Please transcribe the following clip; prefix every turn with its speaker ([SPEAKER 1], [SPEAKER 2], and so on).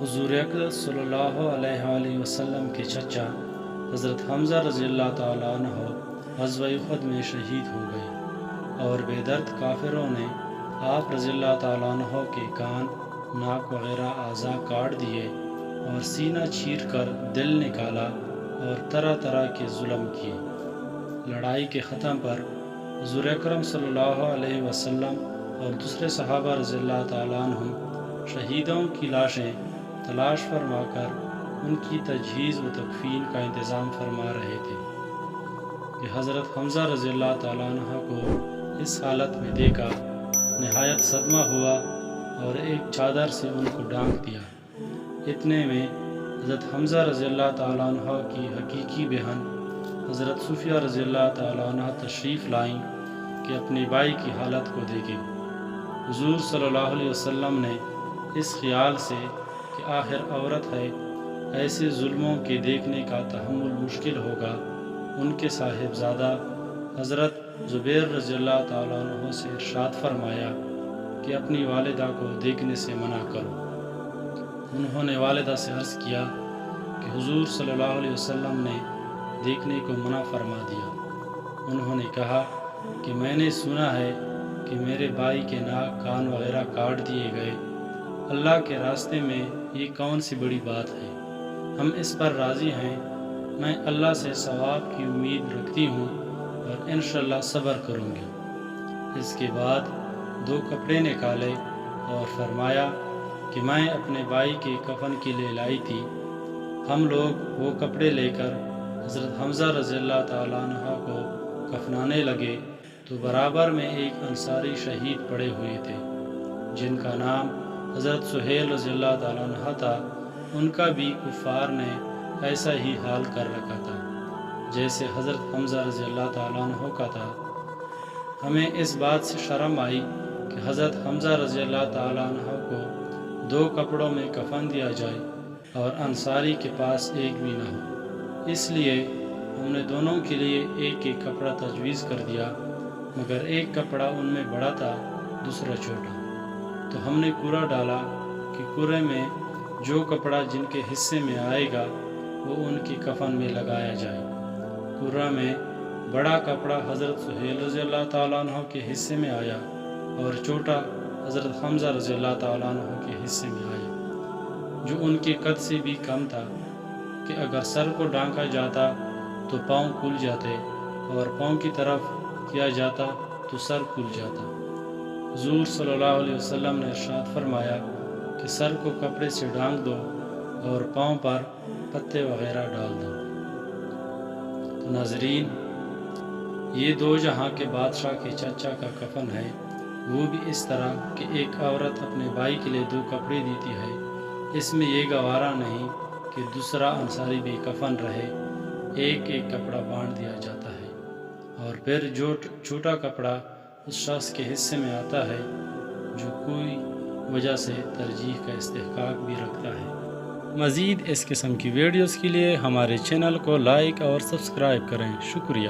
[SPEAKER 1] حضور اقدس صلی اللہ علیہ وآلہ وسلم کے چچا حضرت حمزہ رضی اللہ تعالیٰ عنہ غزوہ احد میں شہید ہو گئے اور بے درد کافروں نے آپ رضی اللہ تعالیٰ عنہ کے کان، ناک وغیرہ اعضاء کاٹ دیے اور سینہ چیر کر دل نکالا اور طرح طرح کے ظلم کیے۔ لڑائی کے ختم پر حضور اکرم صلی اللہ علیہ وسلم اور دوسرے صحابہ رضی اللہ تعالیٰ عنہ شہیدوں کی لاشیں تلاش فرما کر ان کی تجہیز و تکفین کا انتظام فرما رہے تھے کہ حضرت حمزہ رضی اللہ تعالیٰ عنہ کو اس حالت میں دیکھا نہایت صدمہ ہوا اور ایک چادر سے ان کو ڈھانپ دیا۔ اتنے میں حضرت حمزہ رضی اللہ تعالیٰ عنہ کی حقیقی بہن حضرت صفیہ رضی اللہ تعالیٰ عنہ تشریف لائیں کہ اپنی بھائی کی حالت کو دیکھیں۔ حضور صلی اللہ علیہ وسلم نے اس خیال سے کہ آخر عورت ہے، ایسے ظلموں کے دیکھنے کا تحمل مشکل ہوگا، ان کے صاحبزادہ حضرت زبیر رضی اللہ تعالیٰ عنہ سے ارشاد فرمایا کہ اپنی والدہ کو دیکھنے سے منع کرو۔ انہوں نے والدہ سے عرض کیا کہ حضور صلی اللہ علیہ وسلم نے دیکھنے کو منع فرما دیا۔ انہوں نے کہا کہ میں نے سنا ہے کہ میرے بھائی کے ناک، کان وغیرہ کاٹ دیے گئے، اللہ کے راستے میں یہ کون سی بڑی بات ہے، ہم اس پر راضی ہیں، میں اللہ سے ثواب کی امید رکھتی ہوں اور انشاءاللہ صبر کروں گی۔ اس کے بعد 2 کپڑے نکالے اور فرمایا کہ میں اپنے بھائی کے کفن کے لیے لائی تھی۔ ہم لوگ وہ کپڑے لے کر حضرت حمزہ رضی اللہ تعالیٰ عنہ کو کفنانے لگے تو برابر میں ایک انصاری شہید پڑے ہوئے تھے جن کا نام حضرت سہیل رضی اللہ تعالیٰ عنہ تھا۔ ان کا بھی کفار نے ایسا ہی حال کر رکھا تھا جیسے حضرت حمزہ رضی اللہ تعالیٰ عنہ کا تھا۔ ہمیں اس بات سے شرم آئی کہ حضرت حمزہ رضی اللہ تعالیٰ عنہ کو 2 کپڑوں میں کفن دیا جائے اور انصاری کے پاس ایک بھی نہ ہو، اس لیے ہم نے دونوں کے لیے ایک ایک کپڑا تجویز کر دیا، مگر ایک کپڑا ان میں بڑا تھا، دوسرا چھوٹا۔ تو ہم نے کورا ڈالا کہ کورے میں جو کپڑا جن کے حصے میں آئے گا وہ ان کی کفن میں لگایا جائے۔ کورا میں بڑا کپڑا حضرت سہیل رضی اللہ تعالیٰ عنہ کے حصے میں آیا اور چھوٹا حضرت حمزہ رضی اللہ تعالیٰ عنہ کے حصے میں آیا، جو ان کے قد سے بھی کم تھا کہ اگر سر کو ڈھانکا جاتا تو پاؤں کھل جاتے اور پاؤں کی طرف کیا جاتا تو سر کھل جاتا۔ حضور صلی اللہ علیہ وسلم نے ارشاد فرمایا کہ سر کو کپڑے سے ڈھانک دو اور پاؤں پر پتے وغیرہ ڈال دو۔ تو ناظرین، یہ 2 جہاں کے بادشاہ کے چچا کا کفن ہے، وہ بھی اس طرح کہ ایک عورت اپنے بھائی کے لیے 2 کپڑے دیتی ہے، اس میں یہ گوارا نہیں کہ دوسرا انصاری بھی کفن رہے، ایک ایک کپڑا بانٹ دیا جاتا ہے اور پھر جو چھوٹا کپڑا اس شخص کے حصے میں آتا ہے جو کوئی وجہ سے ترجیح کا استحقاق بھی رکھتا ہے۔ مزید اس قسم کی ویڈیوز کے لیے ہمارے چینل کو لائک اور سبسکرائب کریں۔ شکریہ۔